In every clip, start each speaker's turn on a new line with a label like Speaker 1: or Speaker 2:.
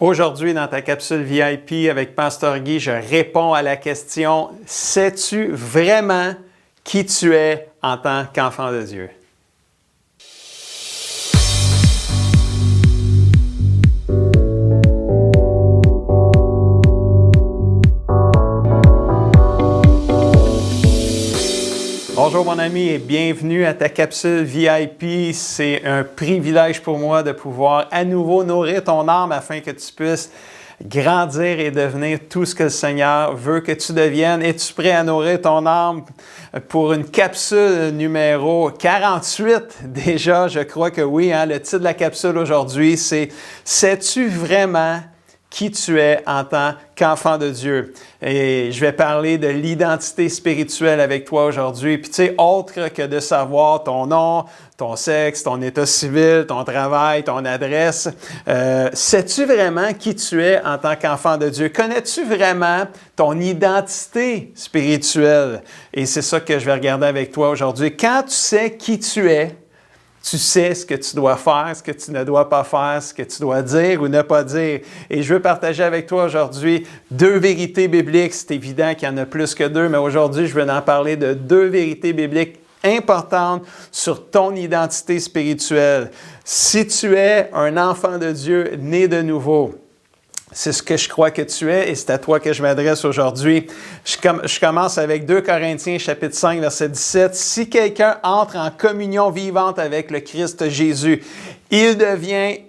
Speaker 1: Aujourd'hui, dans ta capsule VIP avec Pasteur Guy, je réponds à la question « Sais-tu vraiment qui tu es en tant qu'enfant de Dieu? » Bonjour mon ami et bienvenue à ta capsule VIP. C'est un privilège pour moi de pouvoir à nouveau nourrir ton âme afin que tu puisses grandir et devenir tout ce que le Seigneur veut que tu deviennes. Es-tu prêt à nourrir ton âme pour une capsule numéro 48? Déjà, je crois que oui. Le titre de la capsule aujourd'hui, c'est « Sais-tu vraiment qui tu es en tant qu'enfant de Dieu? » Et je vais parler de l'identité spirituelle avec toi aujourd'hui. Puis tu sais, autre que de savoir ton nom, ton sexe, ton état civil, ton travail, ton adresse, sais-tu vraiment qui tu es en tant qu'enfant de Dieu? Connais-tu vraiment ton identité spirituelle? Et c'est ça que je vais regarder avec toi aujourd'hui. Quand tu sais qui tu es, tu sais ce que tu dois faire, ce que tu ne dois pas faire, ce que tu dois dire ou ne pas dire. Et je veux partager avec toi aujourd'hui deux vérités bibliques. C'est évident qu'il y en a plus que deux, mais aujourd'hui, je veux en parler de deux vérités bibliques importantes sur ton identité spirituelle. Si tu es un enfant de Dieu né de nouveau, c'est ce que je crois que tu es et c'est à toi que je m'adresse aujourd'hui. Je commence avec 2 Corinthiens chapitre 5, verset 17. « Si quelqu'un entre en communion vivante avec le Christ Jésus, il devient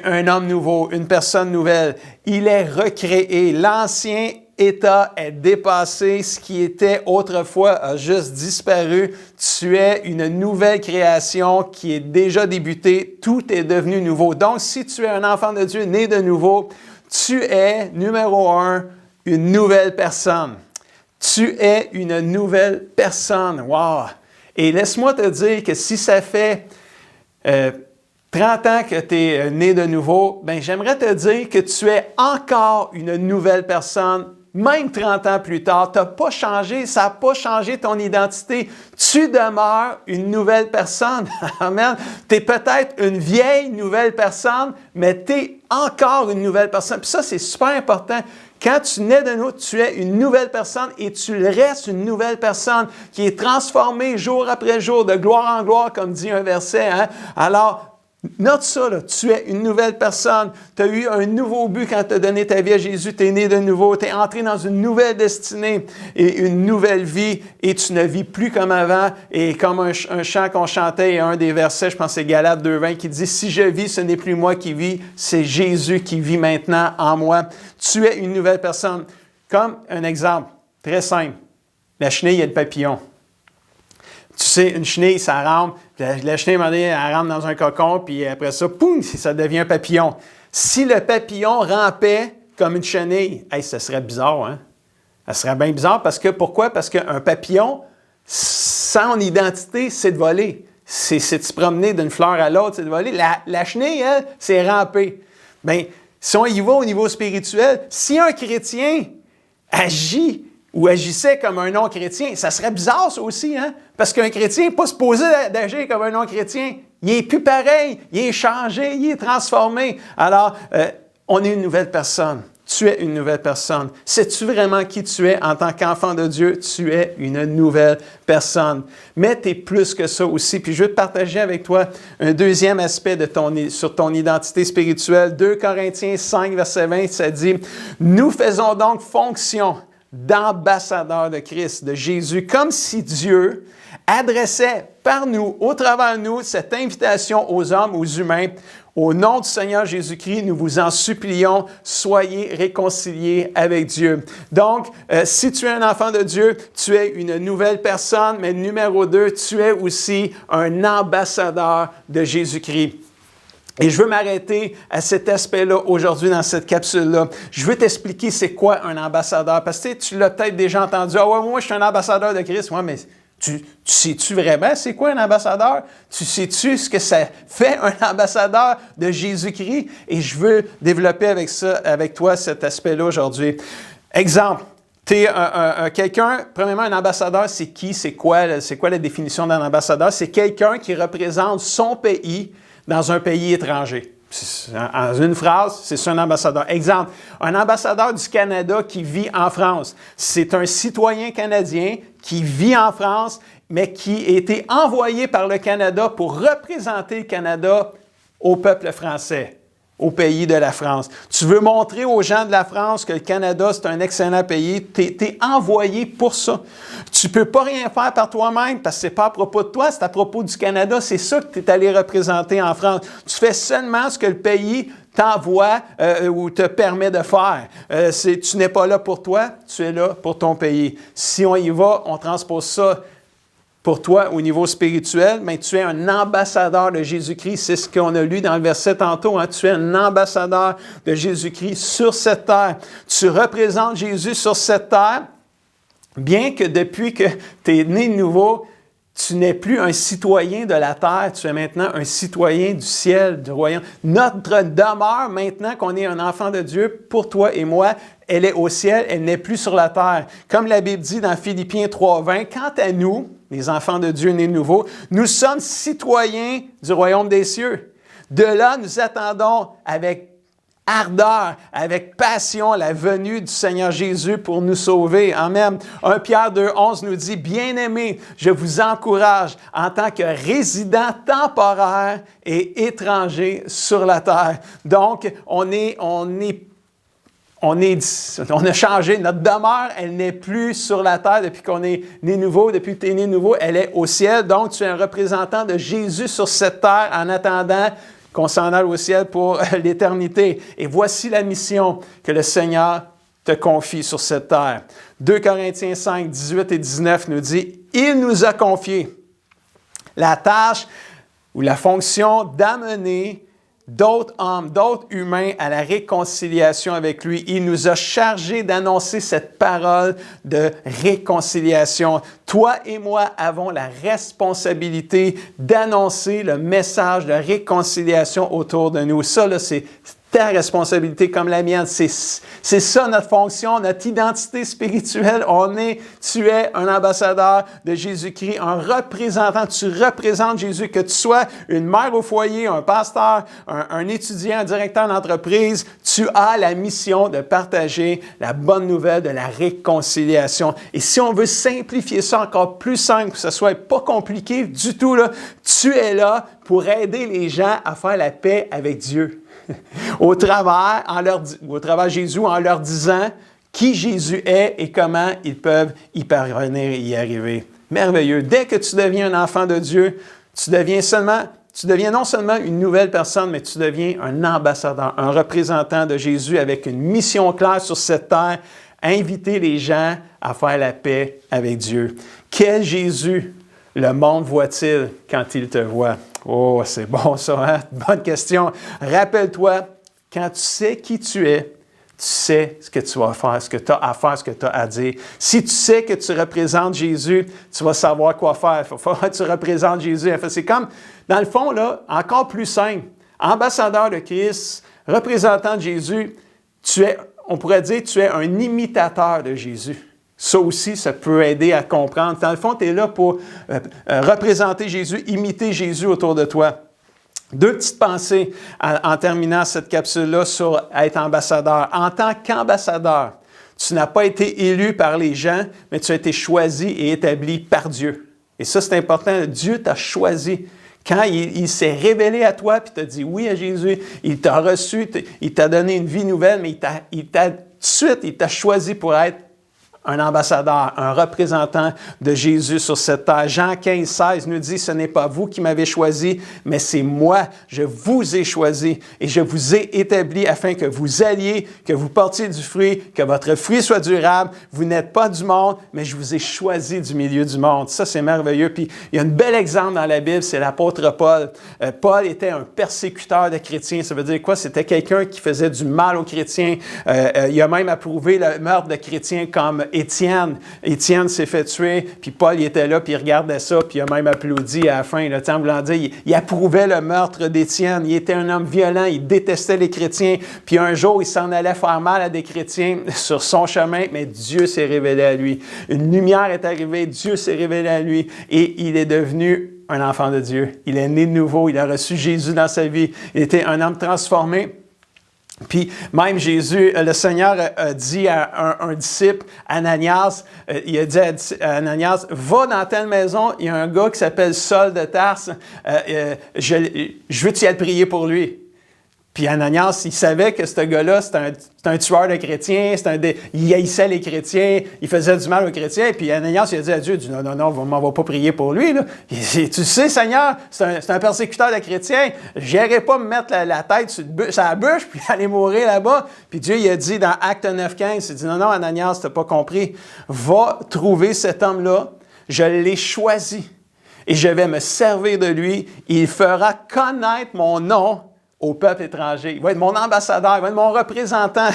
Speaker 1: un homme nouveau, une personne nouvelle. Il est recréé. L'ancien état est dépassé. Ce qui était autrefois a juste disparu. Tu es une nouvelle création qui est déjà débutée. Tout est devenu nouveau. » Donc, si tu es un enfant de Dieu né de nouveau, tu es, numéro 1, une nouvelle personne. Tu es une nouvelle personne. Wow! Et laisse-moi te dire que si ça fait 30 ans que tu es né de nouveau, ben j'aimerais te dire que tu es encore une nouvelle personne, même 30 ans plus tard. Tu n'as pas changé, ça n'a pas changé ton identité. Tu demeures une nouvelle personne. Amen. Tu es peut-être une vieille nouvelle personne, mais tu es encore une nouvelle personne. Puis ça, c'est super important. Quand tu nais de nouveau, tu es une nouvelle personne et tu restes une nouvelle personne qui est transformée jour après jour, de gloire en gloire, comme dit un verset. Alors, note ça, là, tu es une nouvelle personne. Tu as eu un nouveau but quand tu as donné ta vie à Jésus. Tu es né de nouveau. Tu es entré dans une nouvelle destinée et une nouvelle vie et tu ne vis plus comme avant. Et comme un chant qu'on chantait, et un des versets, je pense que c'est Galates 2,20 qui dit « Si je vis, ce n'est plus moi qui vis, c'est Jésus qui vit maintenant en moi. » Tu es une nouvelle personne. Comme un exemple très simple. La chenille et le papillon. Tu sais, une chenille, ça rampe. La chenille, à un moment donné, elle rentre dans un cocon, puis après ça, poum, ça devient un papillon. Si le papillon rampait comme une chenille, ça serait bizarre, hein? Ça serait bien bizarre parce que, pourquoi? Parce qu'un papillon, son identité, c'est de voler. C'est de se promener d'une fleur à l'autre, c'est de voler. La chenille, elle, c'est ramper. Bien, si on y va au niveau spirituel, si un chrétien agit ou agissait comme un non-chrétien, ça serait bizarre ça aussi, hein? Parce qu'un chrétien n'est pas supposé d'agir comme un non-chrétien. Il n'est plus pareil, il est changé, il est transformé. Alors, on est une nouvelle personne. Tu es une nouvelle personne. Sais-tu vraiment qui tu es en tant qu'enfant de Dieu? Tu es une nouvelle personne. Mais tu es plus que ça aussi. Puis je veux te partager avec toi un deuxième aspect sur ton identité spirituelle. 2 Corinthiens 5, verset 20, ça dit « Nous faisons donc fonction d'ambassadeurs de Christ, de Jésus, comme si Dieu adressait par nous, au travers de nous, cette invitation aux hommes, aux humains. Au nom du Seigneur Jésus-Christ, nous vous en supplions, soyez réconciliés avec Dieu. » Donc, si tu es un enfant de Dieu, tu es une nouvelle personne, mais numéro 2, tu es aussi un ambassadeur de Jésus-Christ. Et je veux m'arrêter à cet aspect-là aujourd'hui dans cette capsule-là. Je veux t'expliquer c'est quoi un ambassadeur. Parce que tu l'as peut-être déjà entendu. « Ah ouais, moi je suis un ambassadeur de Christ. » Ouais, mais tu sais-tu vraiment c'est quoi un ambassadeur? Tu sais-tu ce que ça fait un ambassadeur de Jésus-Christ? Et je veux développer avec toi cet aspect-là aujourd'hui. Exemple. Tu es quelqu'un, premièrement, un ambassadeur, c'est qui? C'est quoi la définition d'un ambassadeur? C'est quelqu'un qui représente son pays dans un pays étranger. En une phrase, c'est ça un ambassadeur. Exemple, un ambassadeur du Canada qui vit en France. C'est un citoyen canadien qui vit en France, mais qui a été envoyé par le Canada pour représenter le Canada au peuple français, au pays de la France. Tu veux montrer aux gens de la France que le Canada, c'est un excellent pays. Tu es envoyé pour ça. Tu ne peux pas rien faire par toi-même parce que ce n'est pas à propos de toi, c'est à propos du Canada. C'est ça que tu es allé représenter en France. Tu fais seulement ce que le pays t'envoie ou te permet de faire. Tu n'es pas là pour toi, tu es là pour ton pays. Si on y va, on transpose ça pour toi au niveau spirituel, mais tu es un ambassadeur de Jésus-Christ. C'est ce qu'on a lu dans le verset tantôt. Hein? Tu es un ambassadeur de Jésus-Christ sur cette terre. Tu représentes Jésus sur cette terre, bien que depuis que tu es né de nouveau, tu n'es plus un citoyen de la terre, tu es maintenant un citoyen du ciel, du royaume. Notre demeure, maintenant qu'on est un enfant de Dieu, pour toi et moi, elle est au ciel, elle n'est plus sur la terre. Comme la Bible dit dans Philippiens 3:20, quant à nous, les enfants de Dieu nés de nouveau, nous sommes citoyens du royaume des cieux. De là, nous attendons avec ardeur, avec passion, la venue du Seigneur Jésus pour nous sauver. Amen. 1 Pierre 2:11 nous dit, « Bien-aimés, je vous encourage en tant que résident temporaire et étranger sur la terre. » Donc, on a changé. Notre demeure, elle n'est plus sur la terre depuis qu'on est né nouveau. Depuis que tu es né nouveau, elle est au ciel. Donc, tu es un représentant de Jésus sur cette terre en attendant qu'on s'en aille au ciel pour l'éternité. Et voici la mission que le Seigneur te confie sur cette terre. 2 Corinthiens 5, 18 et 19 nous dit, « Il nous a confié la tâche ou la fonction d'amener d'autres hommes, d'autres humains à la réconciliation avec lui. Il nous a chargés d'annoncer cette parole de réconciliation. Toi et moi avons la responsabilité d'annoncer le message de réconciliation autour de nous. Ça, là, c'est ta responsabilité comme la mienne. C'est ça notre fonction, notre identité spirituelle. Tu es un ambassadeur de Jésus-Christ, un représentant. Tu représentes Jésus, que tu sois une mère au foyer, un pasteur, un étudiant, un directeur d'entreprise. Tu as la mission de partager la bonne nouvelle de la réconciliation. Et si on veut simplifier ça encore plus simple, que ce soit pas compliqué du tout, là, tu es là pour aider les gens à faire la paix avec Dieu. Au travers de Jésus, en leur disant qui Jésus est et comment ils peuvent y parvenir et y arriver. Merveilleux. Dès que tu deviens un enfant de Dieu, tu deviens non seulement une nouvelle personne, mais tu deviens un ambassadeur, un représentant de Jésus avec une mission claire sur cette terre, inviter les gens à faire la paix avec Dieu. Quel Jésus le monde voit-il quand il te voit? Oh, c'est bon ça, hein? Bonne question. Rappelle-toi, quand tu sais qui tu es, tu sais ce que tu vas faire, ce que tu as à faire, ce que tu as à dire. Si tu sais que tu représentes Jésus, tu vas savoir quoi faire. Il faut que tu représentes Jésus. C'est comme, dans le fond, là, encore plus simple. Ambassadeur de Christ, représentant de Jésus, on pourrait dire que tu es un imitateur de Jésus. Ça aussi, ça peut aider à comprendre. Dans le fond, tu es là pour représenter Jésus, imiter Jésus autour de toi. Deux petites pensées en terminant cette capsule-là sur être ambassadeur. En tant qu'ambassadeur, tu n'as pas été élu par les gens, mais tu as été choisi et établi par Dieu. Et ça, c'est important. Dieu t'a choisi. Quand il s'est révélé à toi, puis t'a dit oui à Jésus, il t'a reçu, il t'a donné une vie nouvelle, mais tout de suite, il t'a choisi pour être un ambassadeur, un représentant de Jésus sur cette terre. Jean 15, 16 nous dit, « Ce n'est pas vous qui m'avez choisi, mais c'est moi. Je vous ai choisi et je vous ai établi afin que vous alliez, que vous portiez du fruit, que votre fruit soit durable. Vous n'êtes pas du monde, mais je vous ai choisi du milieu du monde. » Ça, c'est merveilleux. Puis, il y a un bel exemple dans la Bible, c'est l'apôtre Paul. Paul était un persécuteur de chrétiens. Ça veut dire quoi? C'était quelqu'un qui faisait du mal aux chrétiens. Il a même approuvé le meurtre de chrétiens comme Étienne. Étienne s'est fait tuer, puis Paul il était là, puis il regardait ça, puis il a même applaudi à la fin. Là, en voulant dire, il approuvait le meurtre d'Étienne. Il était un homme violent, il détestait les chrétiens. Puis un jour, il s'en allait faire mal à des chrétiens sur son chemin, mais Dieu s'est révélé à lui. Une lumière est arrivée, Dieu s'est révélé à lui, et il est devenu un enfant de Dieu. Il est né de nouveau, il a reçu Jésus dans sa vie. Il était un homme transformé. Puis même Jésus, le Seigneur a dit à un disciple, Ananias, il a dit à Ananias, va dans telle maison, il y a un gars qui s'appelle Saul de Tarse, je veux t'y aller prier pour lui. Puis Ananias, il savait que ce gars-là, c'est un tueur de chrétiens, il haïssait les chrétiens, il faisait du mal aux chrétiens. Puis Ananias, il a dit à Dieu, non, on va pas prier pour lui. Là. Tu sais, Seigneur, c'est un persécuteur de chrétiens, je n'irai pas me mettre la tête sur la bûche puis aller mourir là-bas. Puis Dieu, il a dit dans Acte 9,15, il dit, non, Ananias, tu n'as pas compris, va trouver cet homme-là, je l'ai choisi et je vais me servir de lui, il fera connaître mon nom au peuple étranger. Il va être mon ambassadeur, il va être mon représentant.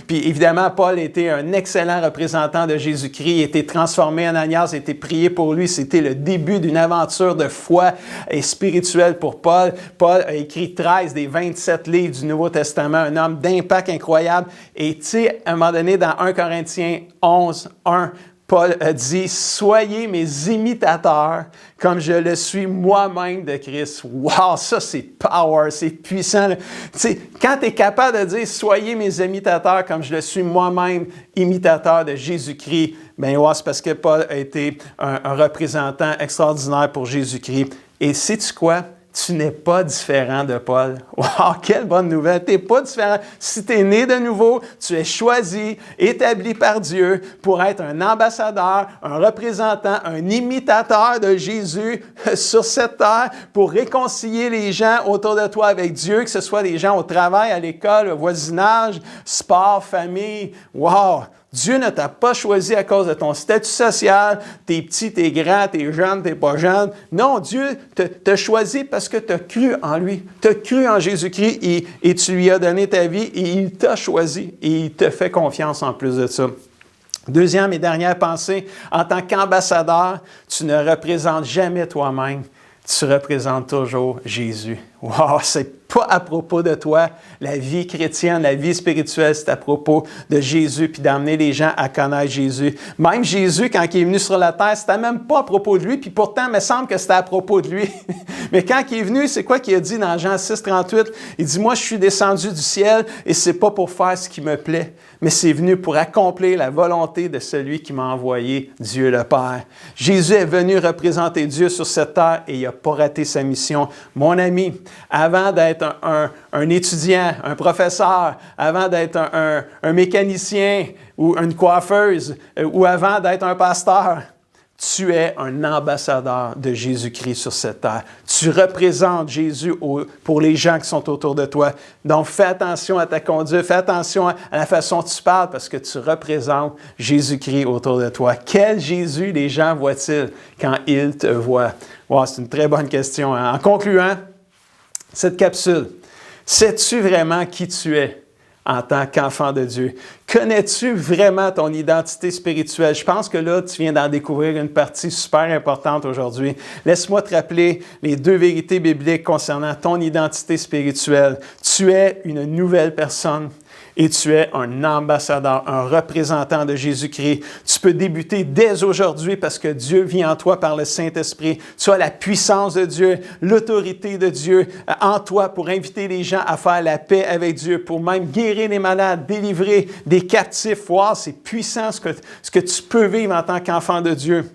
Speaker 1: Puis évidemment, Paul était un excellent représentant de Jésus-Christ. Il a été transformé, Ananias a été prié pour lui. C'était le début d'une aventure de foi et spirituelle pour Paul. Paul a écrit 13 des 27 livres du Nouveau Testament, un homme d'impact incroyable. Et tu sais, à un moment donné, dans 1 Corinthiens 11, 1, Paul a dit, soyez mes imitateurs comme je le suis moi-même de Christ. Wow, ça c'est power, c'est puissant. Tu sais, quand tu es capable de dire, soyez mes imitateurs comme je le suis moi-même, imitateur de Jésus-Christ, bien, ouais, c'est parce que Paul a été un représentant extraordinaire pour Jésus-Christ. Et sais-tu quoi? Tu n'es pas différent de Paul. Wow, quelle bonne nouvelle! Tu n'es pas différent. Si tu es né de nouveau, tu es choisi, établi par Dieu pour être un ambassadeur, un représentant, un imitateur de Jésus sur cette terre pour réconcilier les gens autour de toi avec Dieu, que ce soit des gens au travail, à l'école, au voisinage, sport, famille. Wow! Dieu ne t'a pas choisi à cause de ton statut social, t'es petit, t'es grand, t'es jeune, t'es pas jeune. Non, Dieu t'a choisi parce que tu as cru en lui. Tu as cru en Jésus-Christ et tu lui as donné ta vie et il t'a choisi et il te fait confiance en plus de ça. Deuxième et dernière pensée, en tant qu'ambassadeur, tu ne représentes jamais toi-même, tu représentes toujours Jésus. Wow, c'est pas à propos de toi. La vie chrétienne, la vie spirituelle, c'est à propos de Jésus puis d'amener les gens à connaître Jésus. Même Jésus, quand il est venu sur la terre, c'était même pas à propos de lui, puis pourtant, il me semble que c'était à propos de lui. Mais quand il est venu, c'est quoi qu'il a dit dans Jean 6, 38? Il dit, moi, je suis descendu du ciel et c'est pas pour faire ce qui me plaît, mais c'est venu pour accomplir la volonté de celui qui m'a envoyé, Dieu le Père. Jésus est venu représenter Dieu sur cette terre et il n'a pas raté sa mission. Mon ami, avant d'être un étudiant, un professeur, avant d'être un mécanicien ou une coiffeuse, ou avant d'être un pasteur, tu es un ambassadeur de Jésus-Christ sur cette terre. Tu représentes Jésus pour les gens qui sont autour de toi. Donc, fais attention à ta conduite, fais attention à la façon dont tu parles parce que tu représentes Jésus-Christ autour de toi. Quel Jésus les gens voient-ils quand ils te voient? Wow, c'est une très bonne question. En concluant cette capsule, sais-tu vraiment qui tu es en tant qu'enfant de Dieu? Connais-tu vraiment ton identité spirituelle? Je pense que là, tu viens d'en découvrir une partie super importante aujourd'hui. Laisse-moi te rappeler les deux vérités bibliques concernant ton identité spirituelle. Tu es une nouvelle personne. Et tu es un ambassadeur, un représentant de Jésus-Christ. Tu peux débuter dès aujourd'hui parce que Dieu vit en toi par le Saint-Esprit. Tu as la puissance de Dieu, l'autorité de Dieu en toi pour inviter les gens à faire la paix avec Dieu, pour même guérir les malades, délivrer des captifs. Wow, c'est puissant ce que tu peux vivre en tant qu'enfant de Dieu.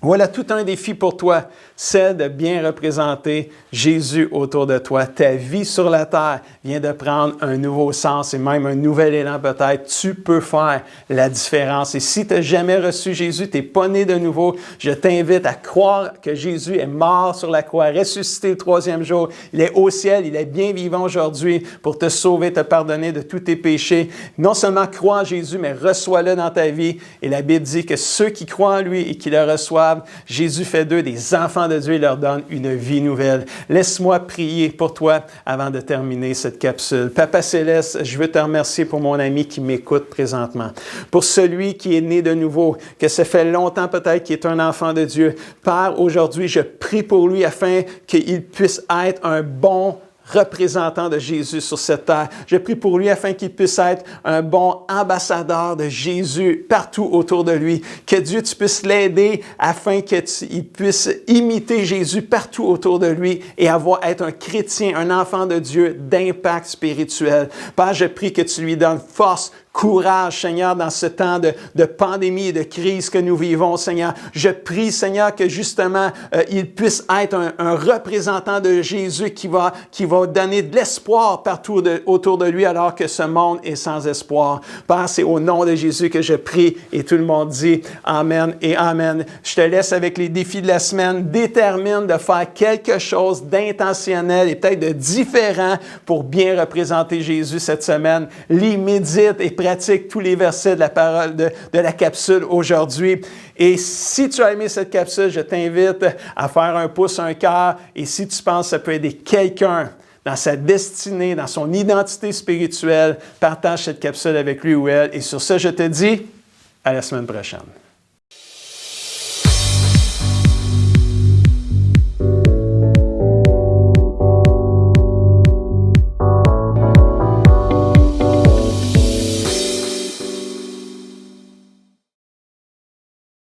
Speaker 1: Voilà tout un défi pour toi, c'est de bien représenter Jésus autour de toi. Ta vie sur la terre vient de prendre un nouveau sens et même un nouvel élan peut-être. Tu peux faire la différence. Et si tu n'as jamais reçu Jésus, tu n'es pas né de nouveau, je t'invite à croire que Jésus est mort sur la croix, ressuscité le troisième jour. Il est au ciel, il est bien vivant aujourd'hui pour te sauver, te pardonner de tous tes péchés. Non seulement crois en Jésus, mais reçois-le dans ta vie. Et la Bible dit que ceux qui croient en lui et qui le reçoivent, Jésus fait d'eux des enfants de Dieu et leur donne une vie nouvelle. Laisse-moi prier pour toi avant de terminer cette capsule. Papa Céleste, je veux te remercier pour mon ami qui m'écoute présentement. Pour celui qui est né de nouveau, que ça fait longtemps peut-être qu'il est un enfant de Dieu. Père, aujourd'hui, je prie pour lui afin qu'il puisse être un bon représentant de Jésus sur cette terre. Je prie pour lui afin qu'il puisse être un bon ambassadeur de Jésus partout autour de lui. Que Dieu, tu puisses l'aider afin qu'il puisse imiter Jésus partout autour de lui et être un chrétien, un enfant de Dieu d'impact spirituel. Père, je prie que tu lui donnes force, courage, Seigneur, dans ce temps de pandémie et de crise que nous vivons, Seigneur. Je prie, Seigneur, que justement, il puisse être un représentant de Jésus qui va donner de l'espoir partout autour de lui alors que ce monde est sans espoir. Père, c'est au nom de Jésus que je prie et tout le monde dit Amen et Amen. Je te laisse avec les défis de la semaine. Détermine de faire quelque chose d'intentionnel et peut-être de différent pour bien représenter Jésus cette semaine. Lis, médite et pratique tous les versets de la parole de la capsule aujourd'hui. Et si tu as aimé cette capsule, je t'invite à faire un pouce, un cœur. Et si tu penses que ça peut aider quelqu'un dans sa destinée, dans son identité spirituelle, partage cette capsule avec lui ou elle. Et sur ce, je te dis à la semaine prochaine.